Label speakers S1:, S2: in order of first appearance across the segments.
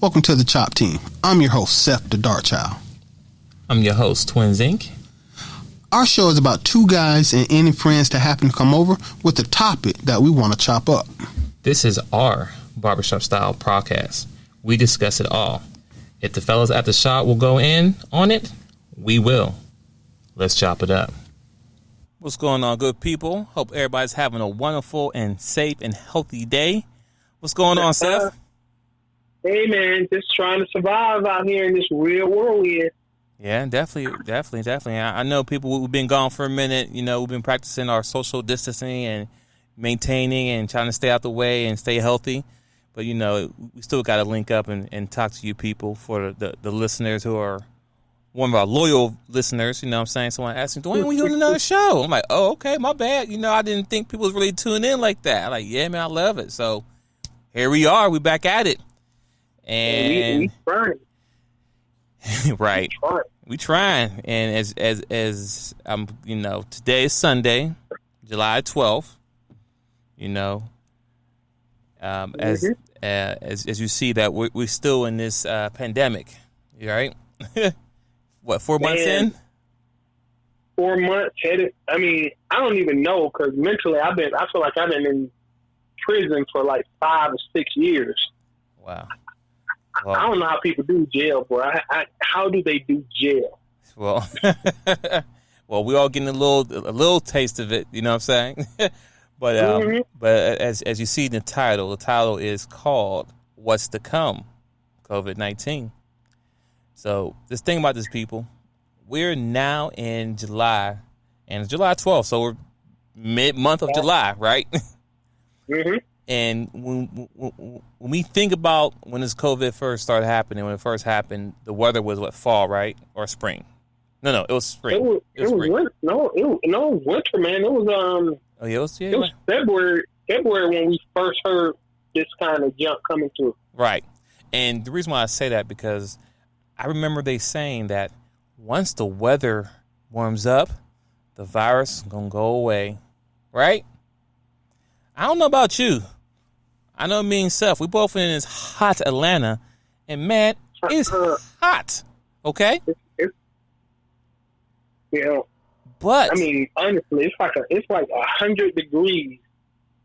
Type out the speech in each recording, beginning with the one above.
S1: Welcome to the Dachop team. I'm your host, Seth the Dart Child.
S2: I'm your host, twinsinc.
S1: Our show is about two guys and any friends that happen to come over with a topic that we want to chop up.
S2: This is our barbershop style podcast. We discuss it all. If the fellas at the shop will go in on it, we will. Let's chop it up. What's going on, good people? Hope everybody's having a wonderful and safe and healthy day. What's going on, Seth?
S3: Hey, man, just trying to survive out here in this real world here.
S2: Yeah, definitely. I know people who've been gone for a minute. You know, we've been practicing our social distancing and maintaining and trying to stay out the way and stay healthy. But, you know, we still got to link up and talk to you people for the listeners who are one of our loyal listeners. You know what I'm saying? Someone asked me, Dwayne, when you doing another show? I'm like, oh, okay, my bad. You know, I didn't think people was really tuning in like that. I'm like, yeah, man, I love it. So here we are. We back at it. And
S3: we trying.
S2: Right. We trying. And as you know, today is Sunday, July 12th. You know, as you see that we're still in this pandemic, right? What, 4 months in?
S3: 4 months headed. I mean, I don't even know because mentally I feel like I've been in prison for like 5 or 6 years.
S2: Wow.
S3: Well, I don't know how people do jail, bro. How do they do jail?
S2: Well, we all getting a little taste of it. You know what I'm saying? But as you see in the title is called "What's to Come?" COVID-19. So this thing about this, people, we're now in July, and it's July 12th, so we're mid-month of July, right? Mm-hmm. And when we think about when this COVID first started happening, when it first happened, the weather was fall, right? Or spring? No, it was spring.
S3: It was winter. No, winter, man. It was
S2: it was
S3: February when we first heard this kind of jump coming through.
S2: Right. And the reason why I say that because I remember they saying that once the weather warms up, the virus is gonna go away. Right? I don't know about you. I know me and Seth, we both in this hot Atlanta, and man, it's hot. Okay? But
S3: I mean, honestly, it's like 100 degrees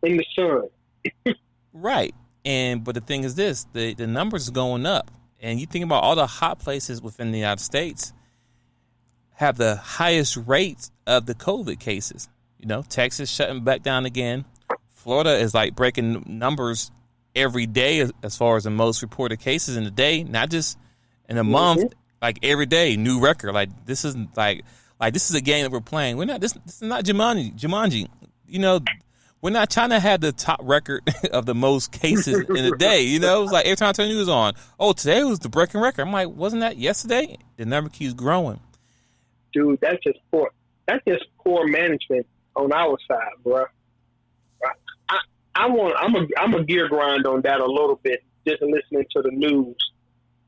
S3: in the sun.
S2: Right. But the thing is this, the numbers are going up. And you think about all the hot places within the United States have the highest rates of the COVID cases. You know, Texas shutting back down again. Florida is like breaking numbers every day as far as the most reported cases in a day, not just in a month, like every day, new record. Like this isn't like this is a game that we're playing. We're not this is not Jumanji. You know, we're not trying to have the top record of the most cases in a day. You know, it's like every time I turn the news on, oh, today was the breaking record. I'm like, wasn't that yesterday? The number keeps growing.
S3: Dude, that's just poor management on our side, bro. I'm a gear grind on that a little bit, just listening to the news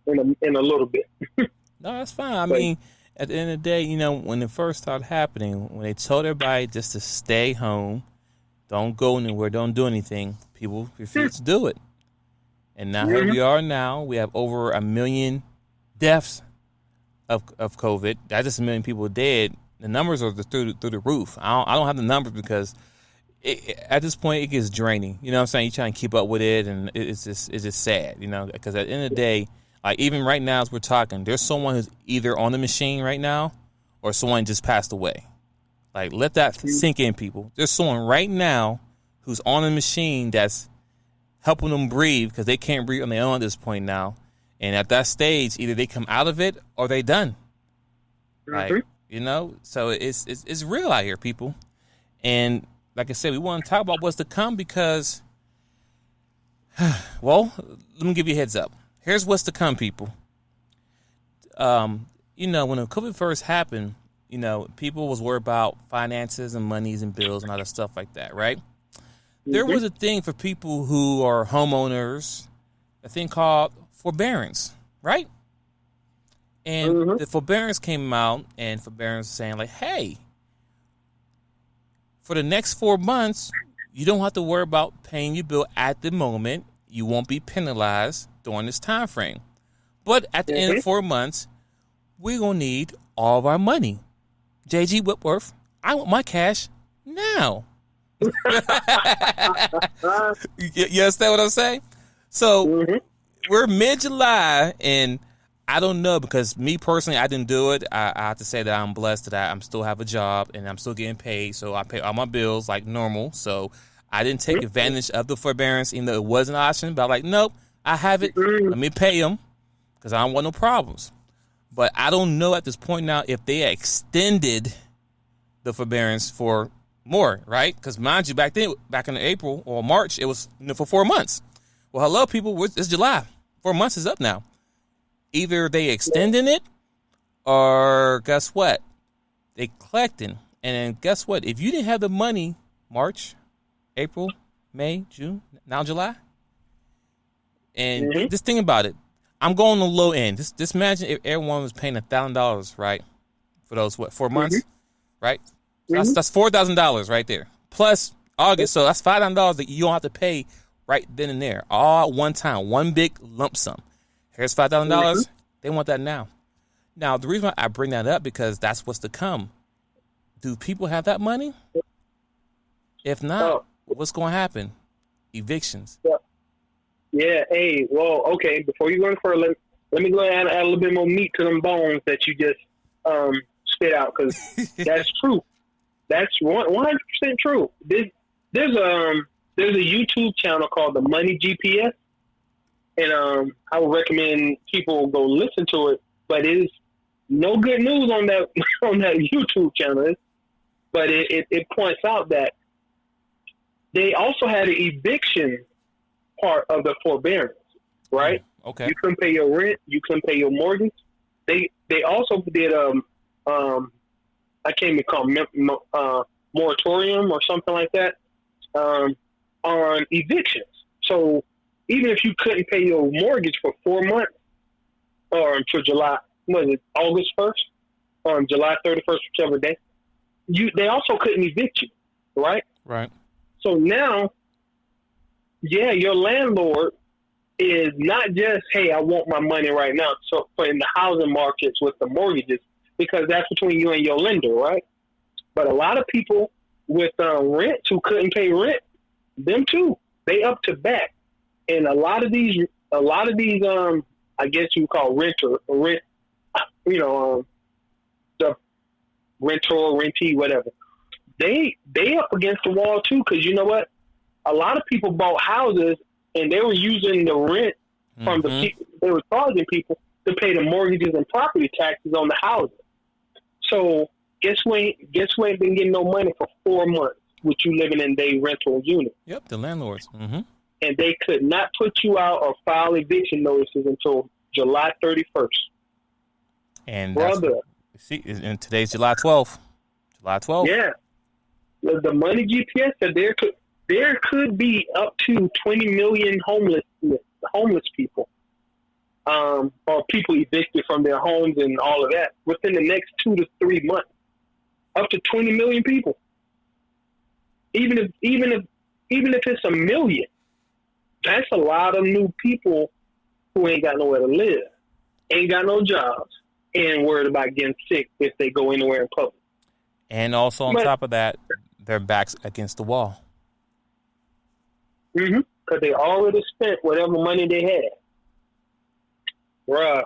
S3: in a little bit.
S2: No, that's fine. I mean, at the end of the day, you know, when it first started happening, when they told everybody just to stay home, don't go anywhere, don't do anything, people refused to do it. And now here we are now. We have over 1 million deaths of COVID. That's just 1 million people dead. The numbers are through the roof. I don't have the numbers because at this point, it gets draining. You know what I'm saying? You try and keep up with it, and it's just sad, you know, because at the end of the day, like even right now as we're talking, there's someone who's either on the machine right now or someone just passed away. Like, let that sink in, people. There's someone right now who's on a machine that's helping them breathe because they can't breathe on their own at this point now. And at that stage, either they come out of it or they done. Like, you know, so it's real out here, people. And like I said, we want to talk about what's to come because, well, let me give you a heads up. Here's what's to come, people. You know, when the COVID first happened, you know, people was worried about finances and monies and bills and all that stuff like that, right? There was a thing for people who are homeowners, a thing called forbearance, right? And the forbearance came out, and forbearance saying like, hey, for the next 4 months, you don't have to worry about paying your bill at the moment. you won't be penalized during this time frame. But at the end of 4 months, we're going to need all of our money. JG Whitworth, I want my cash now. You understand what I'm saying? So we're mid-July, and I don't know, because me personally, I didn't do it. I have to say that I'm blessed that I still have a job and I'm still getting paid. So I pay all my bills like normal. So I didn't take advantage of the forbearance, even though it was an option. But I'm like, nope, I have it. Let me pay them because I don't want no problems. But I don't know at this point now if they extended the forbearance for more, right? Because mind you, back in April or March, it was for 4 months. Well, hello, people. It's July. 4 months is up now. Either they extending it, or guess what? They collecting. And then guess what? If you didn't have the money, March, April, May, June, now July. And just think about it. I'm going on the low end. Just imagine if everyone was paying $1,000, right? For those, 4 months, right? So that's $4,000 right there. Plus August, so that's $5,000 that you don't have to pay right then and there. All at one time, one big lump sum. Here's $5,000. They want that now. Now, the reason why I bring that up, because that's what's to come. Do people have that money? If not, what's going to happen? Evictions.
S3: Yeah. Hey, well, okay. Before you go any further, let me go ahead and add a little bit more meat to them bones that you just spit out, because that's true. That's 100% true. There's a YouTube channel called the Money GPS. And I would recommend people go listen to it. But it is no good news on that YouTube channel. But it points out that they also had an eviction part of the forbearance, right?
S2: Okay.
S3: You couldn't pay your rent. You couldn't pay your mortgage. They also did I can't even call it moratorium or something like that on evictions. So even if you couldn't pay your mortgage for 4 months, or until July, August 1st, July 31st, whichever day, they also couldn't evict you, right?
S2: Right.
S3: So now, your landlord is not just, hey, I want my money right now. So for in the housing markets with the mortgages, because that's between you and your lender, right? But a lot of people with rent who couldn't pay rent, them too, they up to bat. And a lot of these, I guess you would call rent, the rentee, whatever. They up against the wall too, because you know what? A lot of people bought houses and they were using the rent from the people. They were charging people to pay the mortgages and property taxes on the houses. So guess who ain't been getting no money for 4 months with you living in their rental unit?
S2: Yep, the landlords.
S3: And they could not put you out or file eviction notices until July 31st.
S2: And see, and today's July 12th. July 12th.
S3: Yeah. The Money GPS said there could be up to 20 million homeless people, or people evicted from their homes and all of that within the next 2 to 3 months. Up to 20 million people. Even if it's a million, that's a lot of new people who ain't got nowhere to live, ain't got no jobs, and worried about getting sick if they go anywhere in public.
S2: And also on top of that, their backs against the wall.
S3: Because they already spent whatever money they had. Bruh.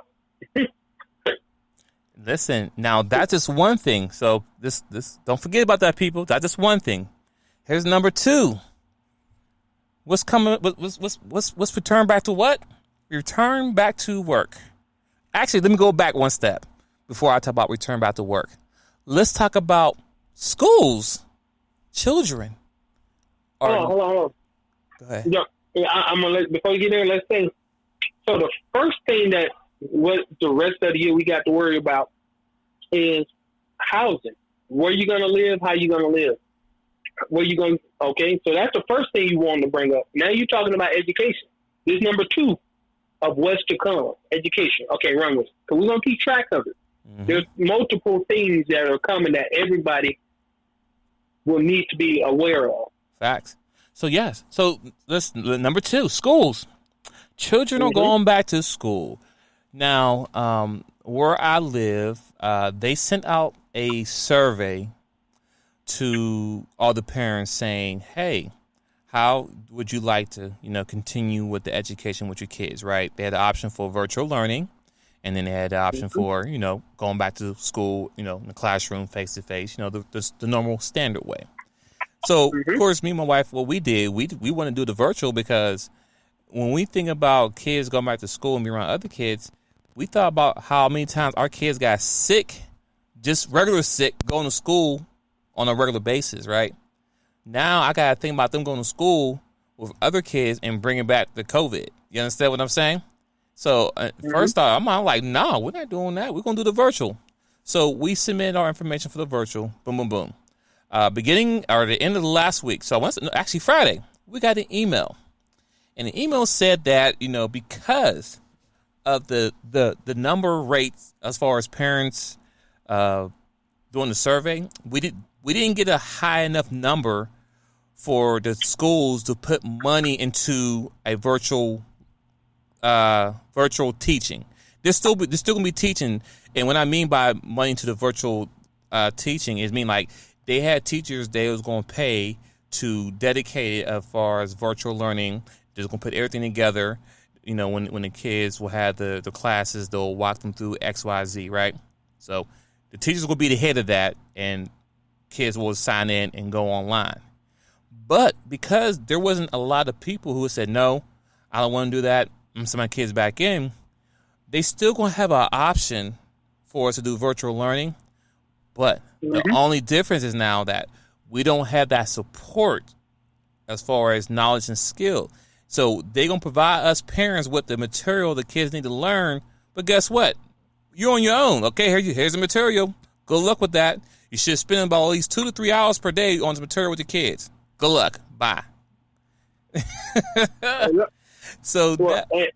S2: Listen, now that's just one thing. So this don't forget about that, people. That's just one thing. Here's number 2. What's coming? What's return back to what? Return back to work. Actually, let me go back one step before I talk about return back to work. Let's talk about schools, children.
S3: Hold on.
S2: Go ahead.
S3: Yeah, I'm gonna before you get there. Let's say. So the first thing that what the rest of the year we got to worry about is housing. Where you gonna live? How you gonna live? Where you going? Okay, so that's the first thing you want to bring up. Now you're talking about education. This is number 2 of what's to come. Education. Okay, run with it. Because we're going to keep track of it. There's multiple things that are coming that everybody will need to be aware of.
S2: Facts. So yes. So let's number 2, schools. Children are going back to school. Now, where I live, they sent out a survey to all the parents saying, hey, how would you like to, continue with the education with your kids, right? They had the option for virtual learning, and then they had the option for, going back to school, in the classroom, face-to-face, the normal standard way. So, of course, me and my wife, what we did, we want to do the virtual because when we think about kids going back to school and be around other kids, we thought about how many times our kids got sick, just regular sick, going to school on a regular basis, right? Now I got to think about them going to school with other kids and bringing back the COVID. You understand what I'm saying? So first off, I'm like, no, we're not doing that. We're going to do the virtual. So we submitted our information for the virtual. Boom, boom, boom. Beginning or the end of the last week. So actually Friday, we got an email. And the email said that, because of the number rates as far as parents doing the survey, we didn't get a high enough number for the schools to put money into a virtual teaching. They're still gonna be teaching, and what I mean by money into the virtual teaching is like they had teachers they was gonna pay to dedicate it as far as virtual learning. They're gonna put everything together. When the kids will have the classes, they'll walk them through XYZ, right? So the teachers will be the head of that, and kids will sign in and go online. But because there wasn't a lot of people who said, no, I don't want to do that, I'm sending my kids back in, they still going to have an option for us to do virtual learning. But the only difference is now that we don't have that support as far as knowledge and skill. So they're going to provide us parents with the material the kids need to learn. But guess what? You're on your own. Okay, here's the material. Good luck with that. You should spend about at least 2 to 3 hours per day on the material with your kids. Good luck. Bye. So go ahead.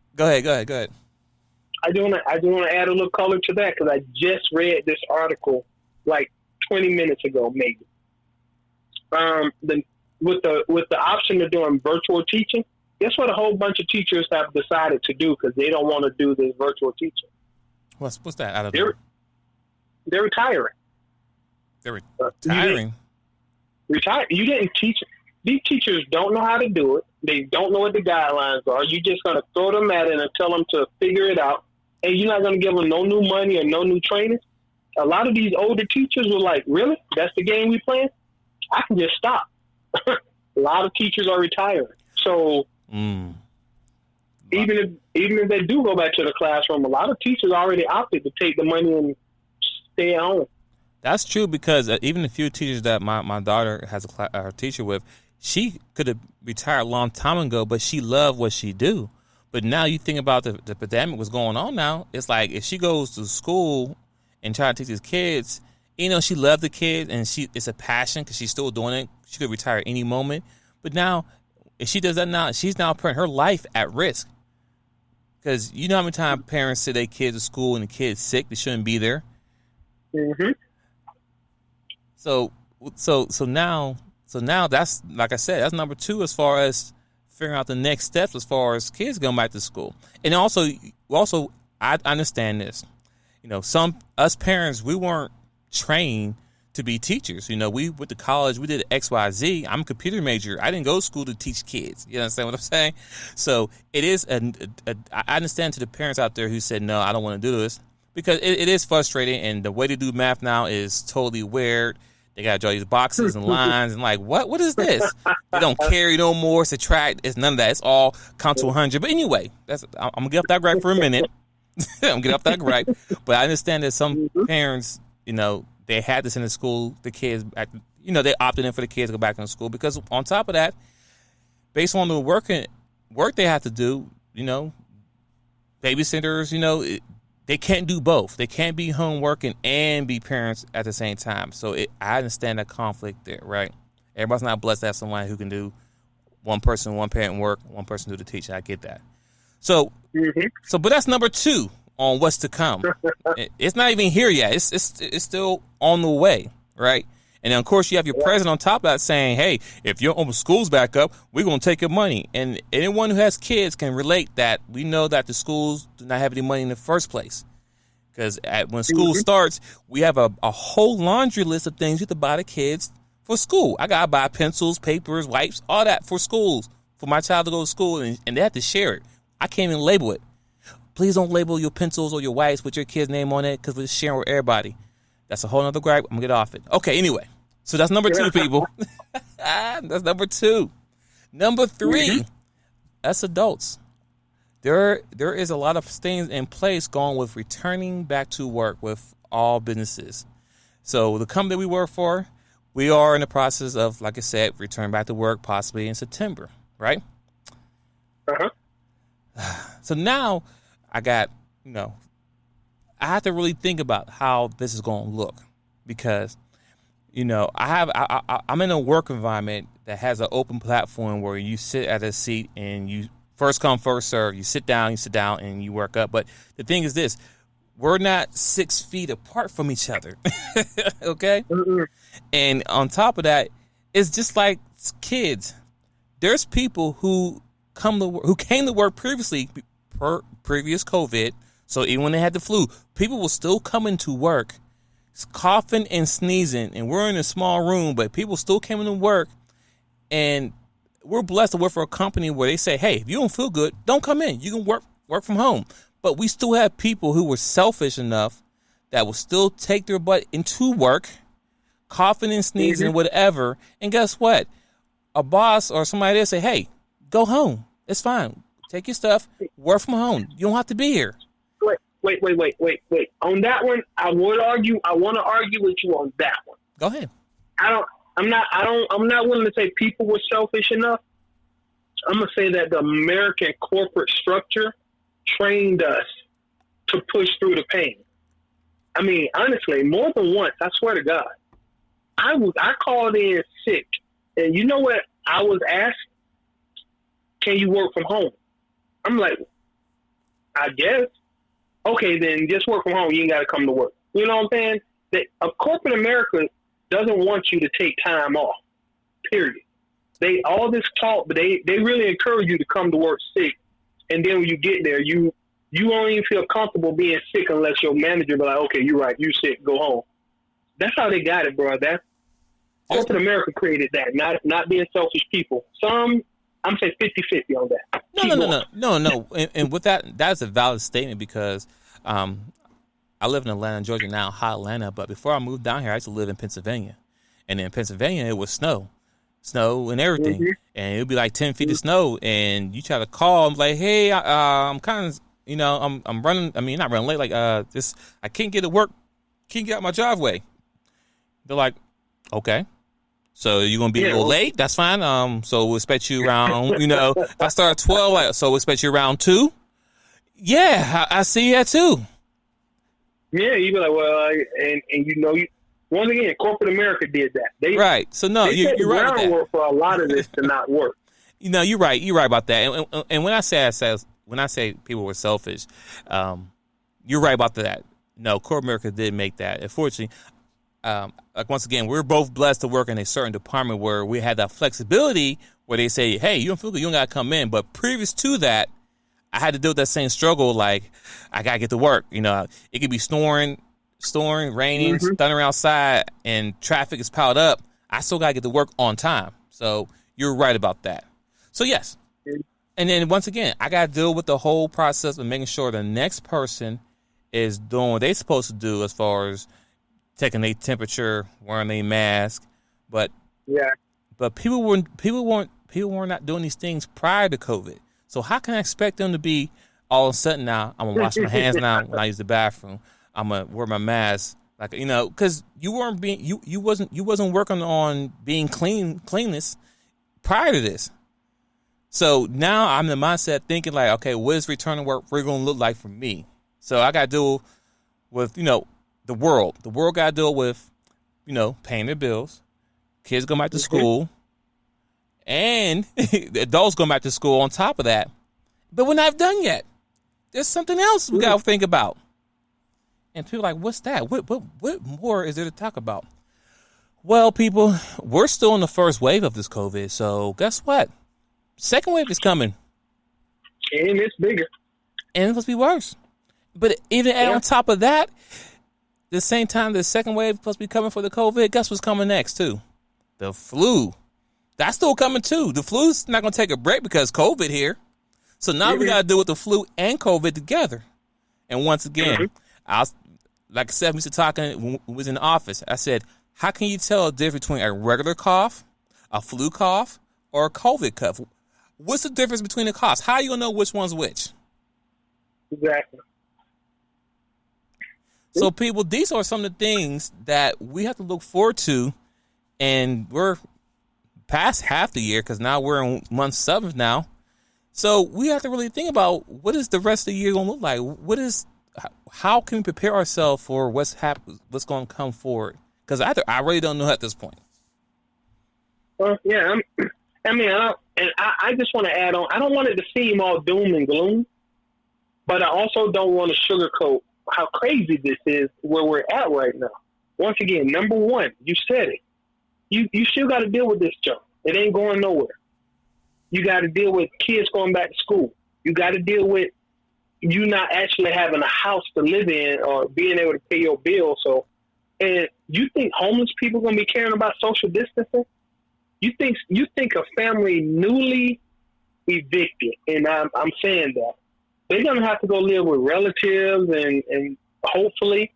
S3: I do want to add a little color to that because I just read this article like 20 minutes ago, maybe. With the option of doing virtual teaching, guess what? A whole bunch of teachers have decided to do because they don't want to do this virtual teaching.
S2: What's that? Out of
S3: they're retiring.
S2: They're retiring.
S3: You didn't teach. These teachers don't know how to do it. They don't know what the guidelines are. You're just going to throw them at it and tell them to figure it out. And you're not going to give them no new money or no new training. A lot of these older teachers were like, really? That's the game we playing? I can just stop. A lot of teachers are retiring. So even if they do go back to the classroom, a lot of teachers already opted to take the money and stay at home.
S2: That's true because even the few teachers that my daughter has a teacher with, she could have retired a long time ago, but she loved what she do. But now you think about the pandemic was going on now. It's like if she goes to school and try to teach these kids, she loved the kids and it's a passion because she's still doing it. She could retire any moment. But now if she does that now, she's now putting her life at risk. Because you know how many times parents send their kids to school and the kid's sick, they shouldn't be there.
S3: Mm-hmm.
S2: So now that's, like I said, that's number 2 as far as figuring out the next steps as far as kids going back to school. And also I understand this. Us parents, we weren't trained to be teachers. We went to college, we did XYZ. I'm a computer major. I didn't go to school to teach kids. You understand what I'm saying? So it is I understand to the parents out there who said, no, I don't want to do this, because it is frustrating, and the way to do math now is totally weird. They got to draw these boxes and lines and like, what is this? They don't carry no more, subtract. It's none of that. It's all count to 100. But anyway, I'm going to get off that gripe for a minute. I'm going to get off that gripe. But I understand that some parents, they had to send to school the kids back. They opted in for the kids to go back into school because on top of that, based on the work they have to do, babysitters, they can't do both. They can't be home working and be parents at the same time. So I understand that conflict there, right? Everybody's not blessed to have someone who can do one parent work, one person do the teaching. I get that. So but that's number 2 on what's to come. It's not even here yet. It's still on the way, right? And then, of course, you have your president on top of that saying, hey, if your school's back up, we're going to take your money. And anyone who has kids can relate that we know that the schools do not have any money in the first place. Because when school starts, we have a whole laundry list of things you have to buy the kids for school. I got to buy pencils, papers, wipes, all that for schools, for my child to go to school, and they have to share it. I can't even label it. Please don't label your pencils or your wipes with your kid's name on it because we're sharing with everybody. That's a whole other gripe. I'm going to get off it. Okay, anyway. So that's number 2, people. That's number 2. Number 3, that's adults. There is a lot of things in place going with returning back to work with all businesses. So the company we work for, we are in the process of, like I said, return back to work possibly in September, right?
S3: Uh-huh.
S2: So now I got, I have to really think about how this is going to look because, I'm in a work environment that has an open platform where you sit at a seat and you first come, first serve. You sit down, and you work up. But the thing is this, we're not 6 feet apart from each other, okay?
S3: Mm-mm.
S2: And on top of that, it's just like kids. There's people who came to work previously, previous COVID. So even when they had the flu, people were still coming to work, coughing and sneezing. And we're in a small room, but people still came to work. And we're blessed to work for a company where they say, hey, if you don't feel good, don't come in. You can work from home. But we still have people who were selfish enough that will still take their butt into work, coughing and sneezing, whatever. And guess what? A boss or somebody there say, hey, go home. It's fine. Take your stuff. Work from home. You don't have to be here.
S3: Wait. On that one, I want to argue with you on that one.
S2: Go ahead.
S3: I'm not willing to say people were selfish enough. I'm going to say that the American corporate structure trained us to push through the pain. I mean, honestly, more than once, I swear to God, I called in sick, and you know what I was asked? Can you work from home? I'm like, I guess. Okay, then just work from home. You ain't got to come to work. You know what I'm saying? Corporate America doesn't want you to take time off, period. All this talk, but they really encourage you to come to work sick. And then when you get there, you won't even feel comfortable being sick unless your manager be like, okay, you're right, you sick, go home. That's how they got it, bro. Corporate America created that, not being selfish people. I'm saying 50-50 on that.
S2: No. And with that's a valid statement because I live in Atlanta, Georgia now, hot Atlanta. But before I moved down here, I used to live in Pennsylvania. And in Pennsylvania, it was snow and everything. Mm-hmm. And it would be like 10 feet of snow. And you try to call, I'm like, hey, I'm kind of, I'm running. I mean, not running late. Like, I can't get to work. Can't get out my driveway. They're like, okay. So you're going to be a little late? That's fine. So we'll expect you around, if I start at 12, so we'll expect you around 2? Yeah, I see that too.
S3: Yeah, you be like, well, and once again, corporate America did that.
S2: Right. So no, you're right about that.
S3: Groundwork for a lot of this to not work.
S2: You're right. You're right about that. And when I say people were selfish, you're right about that. No, corporate America did make that. Unfortunately, like once again, we're both blessed to work in a certain department where we had that flexibility where they say, hey, you don't feel good, you don't got to come in. But previous to that, I had to deal with that same struggle. Like, I got to get to work. It could be storming, raining, thundering outside, and traffic is piled up. I still got to get to work on time. So you're right about that. So, yes. And then once again, I got to deal with the whole process of making sure the next person is doing what they're supposed to do as far as taking their temperature, wearing a mask. But people were not doing these things prior to COVID. So how can I expect them to be all of a sudden now, I'm going to wash my hands now when I use the bathroom. I'm going to wear my mask. Like, because you wasn't working on being cleanness prior to this. So now I'm in the mindset thinking like, okay, what is return to work really going to look like for me? So I got to deal with, the world. The world got to deal with, paying their bills, kids going back to school, and adults going back to school on top of that. But we're not done yet. There's something else we got to think about. And people are like, what's that? What more is there to talk about? Well, people, we're still in the first wave of this COVID, so guess what? Second wave is coming.
S3: And it's bigger.
S2: And it's supposed to be worse. But even on top of that, the same time the second wave is supposed to be coming for the COVID, guess what's coming next, too? The flu. That's still coming, too. The flu's not going to take a break because COVID here. So now we got to deal with the flu and COVID together. And once again, like I said, Mr. Talking when we was in the office, I said, how can you tell the difference between a regular cough, a flu cough, or a COVID cough? What's the difference between the coughs? How are you going to know which one's which?
S3: Exactly.
S2: So, people, these are some of the things that we have to look forward to, and we're past half the year because now we're in month 7 now. So we have to really think about what is the rest of the year going to look like. How can we prepare ourselves for what's going to come forward? Because I really don't know at this point.
S3: Well, yeah, I just want to add on. I don't want it to seem all doom and gloom, but I also don't want to sugarcoat how crazy this is where we're at right now. Once again, number one, you said it. You still got to deal with this junk. It ain't going nowhere. You got to deal with kids going back to school. You got to deal with you not actually having a house to live in or being able to pay your bills. So, and you think homeless people going to be caring about social distancing? You think a family newly evicted, and I'm saying that, they're going to have to go live with relatives and hopefully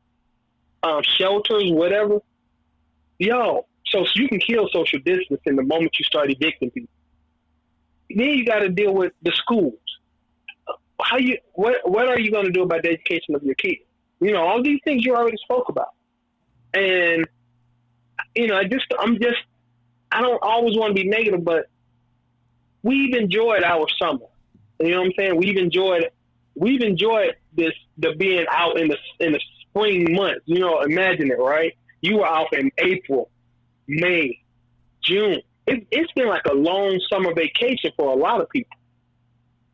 S3: shelters, whatever. So you can kill social distancing the moment you start evicting people. Then you got to deal with the schools. What are you going to do about the education of your kids? All these things you already spoke about. And, I don't always want to be negative, but we've enjoyed our summer. You know what I'm saying? We've enjoyed the being out in the spring months. Imagine it, right? You were out in April, May, June. It's been like a long summer vacation for a lot of people.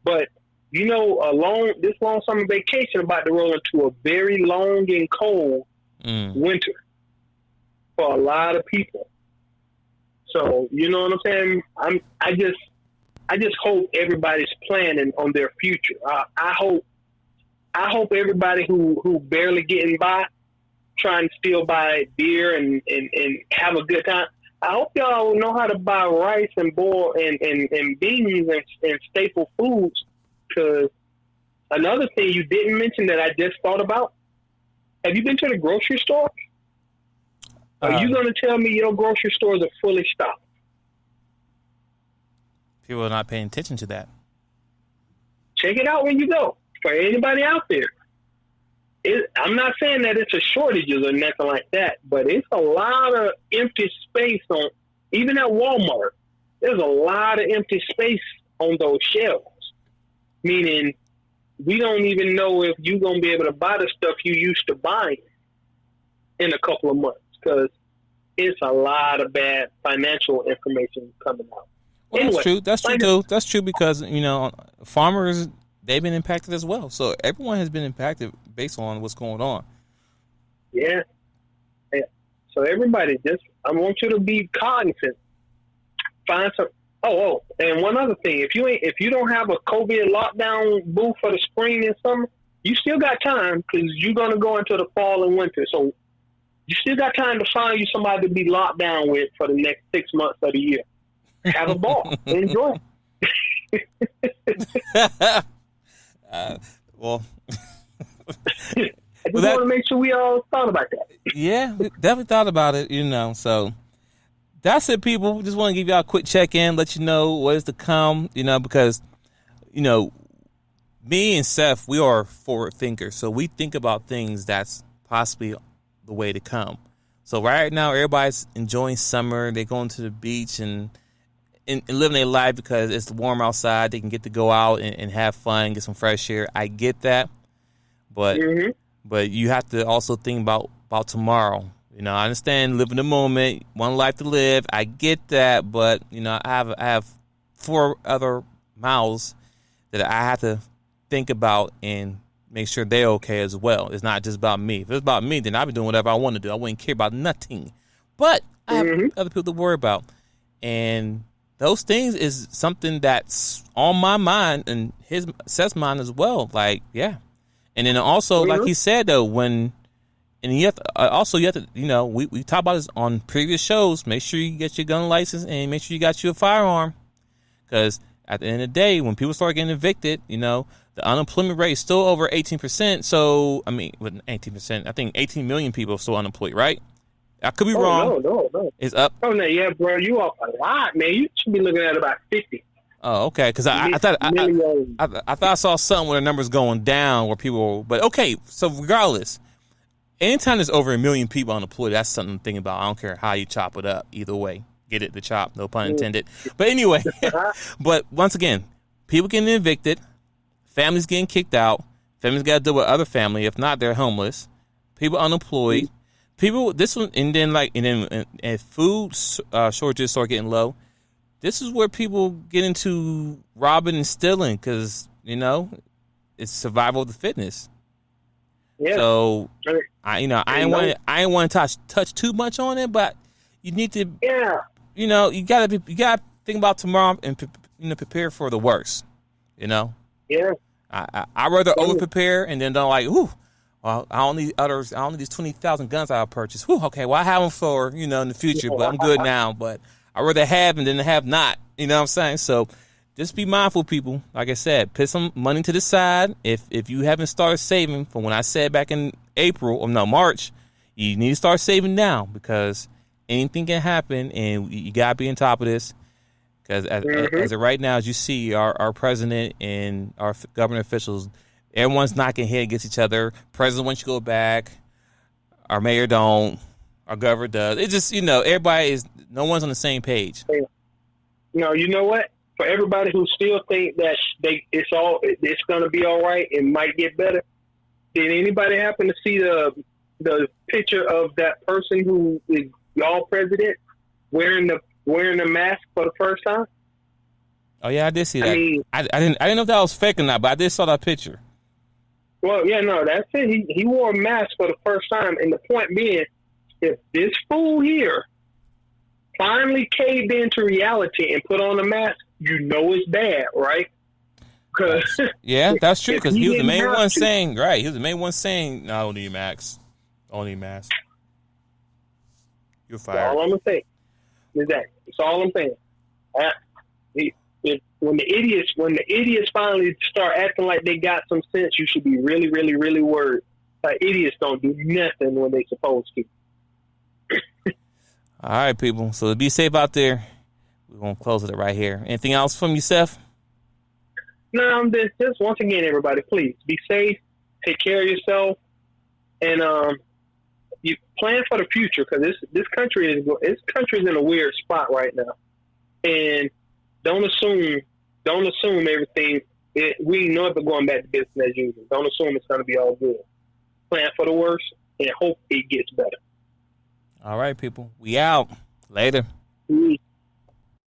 S3: But this long summer vacation about to roll into a very long and cold winter for a lot of people. So, you know what I'm saying? I just hope everybody's planning on their future. I hope everybody who barely getting by, trying to still buy beer and have a good time. I hope y'all know how to buy rice and boil and beans and staple foods. Because another thing you didn't mention that I just thought about, have you been to the grocery store? Are you going to tell me your grocery stores are fully stocked?
S2: People are not paying attention to that.
S3: Check it out when you go. For anybody out there. I'm not saying that it's a shortages or nothing like that, but it's a lot of empty space even at Walmart. There's a lot of empty space on those shelves, meaning we don't even know if you're going to be able to buy the stuff you used to buy in a couple of months because it's a lot of bad financial information coming out.
S2: Well,
S3: anyway,
S2: that's true. That's true, too. That's true because, farmers, they've been impacted as well. So everyone has been impacted based on what's going on.
S3: Yeah. So everybody, I want you to be cognizant. Find some. And one other thing, if you don't have a COVID lockdown booth for the spring and summer, you still got time because you're going to go into the fall and winter. So you still got time to find you somebody to be locked down with for the next 6 months of the year. Have a ball. Enjoy.
S2: Well,
S3: I just want to make sure we all thought about that.
S2: Yeah, we definitely thought about it, so that's it, people. Just want to give y'all a quick check-in, let you know what is to come, because, me and Seth, we are forward thinkers, so we think about things that's possibly the way to come. So right now, everybody's enjoying summer. They're going to the beach and living their life because it's warm outside. They can get to go out and have fun, get some fresh air. I get that, but you have to also think about tomorrow. I understand living the moment, one life to live. I get that, but I have 4 other mouths that I have to think about and make sure they're okay as well. It's not just about me. If it's about me, then I'd be doing whatever I want to do. I wouldn't care about nothing But I have other people to worry about. And those things is something that's on my mind and Seth's mind as well. Like, yeah. And then also, like he said, though, you have to, we talked about this on previous shows. Make sure you get your gun license and make sure you got your firearm. Because at the end of the day, when people start getting evicted, the unemployment rate is still over 18%. So, I mean, with 18%, I think 18 million people are still unemployed, right? I could be wrong.
S3: No.
S2: It's up.
S3: Oh, no, yeah, bro. You off a lot, man. You should be looking at about 50.
S2: Oh, okay. Because I thought I saw something where the numbers going down where people. But okay, so regardless, anytime there's over 1 million people unemployed, that's something to think about. I don't care how you chop it up. Either way, get it the chop. No pun intended. But anyway, but once again, people getting evicted, families getting kicked out, families got to deal with other family. If not, they're homeless. People unemployed. People, this one, and then food shortages start getting low. This is where people get into robbing and stealing because it's survival of the fittest. Yeah. So I ain't want to touch too much on it, but you need to. Yeah. You gotta think about tomorrow and prepare for the worst. Yeah. I rather over prepare and then don't like ooh. Well, I don't need these 20,000 guns I'll purchase. Whew, okay, well, I have them for, in the future, but I'm good now. But I'd rather have them than have not. You know what I'm saying? So just be mindful, people. Like I said, put some money to the side. If you haven't started saving from when I said back in March, you need to start saving now because anything can happen and you got to be on top of this. Because as of right now, as you see, our president and our government officials, everyone's knocking head against each other. President wants you to go back. Our mayor don't. Our governor does. It's just, no one's on the same page.
S3: No, you know what? For everybody who still think that it's going to be all right and might get better, did anybody happen to see the picture of that person who is y'all president wearing the mask for the first time?
S2: Oh yeah, I did see that. I didn't know if that was fake or not, but I did saw that picture.
S3: Well, yeah, no, that's it. He wore a mask for the first time, and the point being, if this fool here finally caved into reality and put on a mask, it's bad, right?
S2: Yeah, that's true, because he was the main one saying, right, he was the main one saying, no, I don't need masks. Don't need masks. You're fired.
S3: That's all I'm going to say. Exactly. That's all I'm saying. When the idiots finally start acting like they got some sense, you should be really, really, really worried. Like idiots don't do nothing when they supposed to.
S2: All right, people. So be safe out there. We're gonna close it right here. Anything else from you, Seth?
S3: No, I'm just once again, everybody, please be safe, take care of yourself, and you plan for the future because this country is in a weird spot right now, and don't assume everything. We know it, but going back to business as usual. Don't assume it's going to be all good. Plan for the worst and hope it gets better.
S2: All right, people. We out. Later.
S3: Mm-hmm.